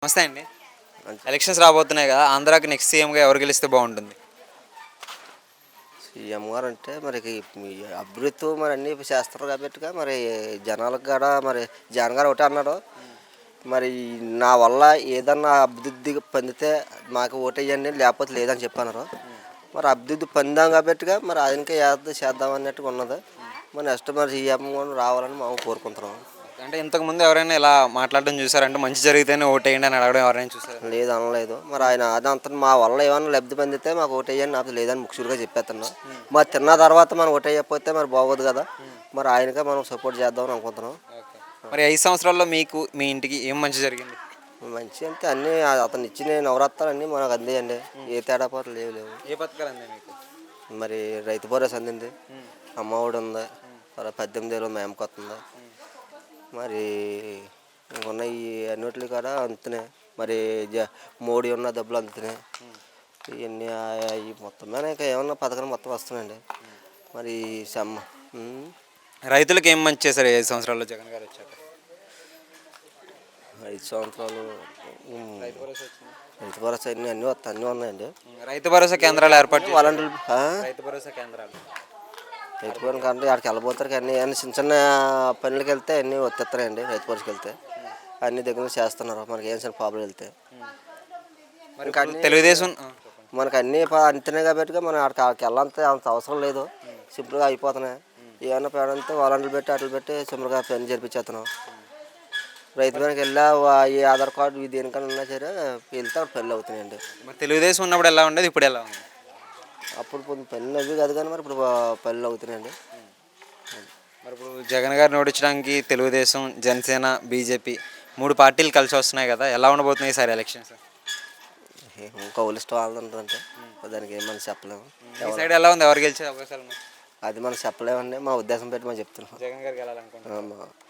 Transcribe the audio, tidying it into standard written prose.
నమస్తే అండి. మంచి ఎలక్షన్స్ రాబోతున్నాయి కదా! ఆంధ్రాకి నెక్స్ట్ సీఎంగా ఎవరు గెలిస్తే బావుంటుంది? సీఎం గారు అంటే మరి మీ అభివృద్ధి మరి అన్నీ చేస్తారు కాబట్టిగా మరి జనాలకు కూడా మరి జగన్ గారు ఒకటే అన్నాడు. మరి నా వల్ల ఏదన్నా అభివృద్ధి పొందితే మాకు ఓటేయండి లేకపోతే లేదని చెప్పన్నారు. మరి అభివృద్ధి పొందాం కాబట్టిగా మరి ఆయనకే చేద్దాం అన్నట్టుగా ఉన్నది. మరి నెక్స్ట్ మరి సీఎం కూడా రావాలని మేము కోరుకుంటున్నాం. అంటే ఇంతకుముందు ఎవరైనా ఇలా మాట్లాడడం చూసారా? అంటే మంచి జరిగితేనే ఓటేయండి అని అడగడం ఎవరైనా చూసారా? లేదు అనలేదు. మరి ఆయన అదంతా మా వల్ల ఏమన్నా లబ్ధి పొందితే మాకు ఓటేయండి నాకు లేదని ముఖ్యంగా చెప్పేస్తున్నాం. మరి తిన్న తర్వాత మనం ఓటేయకపోతే మరి బాగోదు కదా. మరి ఆయనకే మనం సపోర్ట్ చేద్దామని అనుకుంటున్నాం. ఓకే. మరి 5 సంవత్సరాల్లో మీకు మీ ఇంటికి ఏం మంచి జరిగింది? మంచి అంటే అన్నీ అతను ఇచ్చిన నవరత్నాలు అన్నీ మనకు అందాయండి. ఏ తేడా పాటు లేవు. ఏ పథకాలు అందాయి మీకు? మరి రైతు భరోసా అందింది, హ్మ్. అమ్మఒడి ఉంది, హ్మ్. తర్వాత 18,000 మేమకు వస్తుంది. హ్మ్. మరి ఇంకున్న ఈ అన్నిటికి కూడా అందుతున్నాయి. మరి మోడీ ఉన్న డబ్బులు అందుతున్నాయి. హ్మ్. ఇవన్నీ ఈ మొత్తం మీద ఇంకా ఏమన్నా పథకాలు మొత్తం వస్తున్నాయండి. మరి రైతులకు ఏం మంచి చేశారు 5 సంవత్సరాల్లో జగన్ గారు వచ్చాక? 5 సంవత్సరాలు రైతు భరోసా వచ్చింది. రైతు భరోసా అన్నీ వస్తాయి, అన్నీ ఉన్నాయండి. రైతు భరోసా కేంద్రాలు ఏర్పాటు చేశారు. వాలంటీర్లు రైతు భరోసా కేంద్రాలు. రైతు భరోసా అంటే అక్కడికి వెళ్ళిపోతారు కానీ అన్ని చిన్న చిన్న పనులకి వెళ్తే అన్నీ వచ్చేస్తాయండి. రైతు భరోసాకి వెళ్తే అన్ని దగ్గర నుంచి చేస్తున్నారు. మనకి ఏం చిన్న ప్రాబ్లం వెళ్తే మరి ఇంకా ఇప్పుడు తెలుగుదేశం మనకు అన్నీ అంతనే కాబట్టిగా మనం అక్కడికి వెళ్ళాలంటే అంత అవసరం లేదు. సింపుల్గా అయిపోతున్నాయి. ఏమన్నా పేడంతో వాలంటీర్లు పెట్టి అట్లు పెట్టి సింపుల్గా పని జరిపించేస్తున్నాం. రైతు బ్యాంక్ వెళ్ళా ఈ ఆధార్ కార్డు దేనికన్నా ఉన్నా సరే వెళ్తే అక్కడ పనులు అవుతున్నాయండి. మరి తెలుగుదేశం ఉన్నప్పుడు ఎలా ఉండేది? ఇప్పుడు ఎలా ఉంది? అప్పుడు కొంచెం పనులు అవి కాదు కానీ మరి ఇప్పుడు పనులు అవుతున్నాయండి. మరి ఇప్పుడు జగన్ గారిని ఓడించడానికి తెలుగుదేశం, జనసేన, బీజేపీ 3 పార్టీలు కలిసి వస్తున్నాయి కదా! ఎలా ఉండబోతున్నాయి ఈసారి ఎలక్షన్స్? ఇంకా ఇష్టం వాళ్ళంటే దానికి ఏమని చెప్పలేము. ఈ సైడ్ ఎలా ఉంది? ఎవరు గెలిచే అవకాశాలు ఉన్నాయి? అది మనం చెప్పలేమండి. మా ఉద్దేశం పెట్టి మనం చెప్తున్నాం. జగన్ గారికి వెళ్ళాలనుకుంటున్నాను.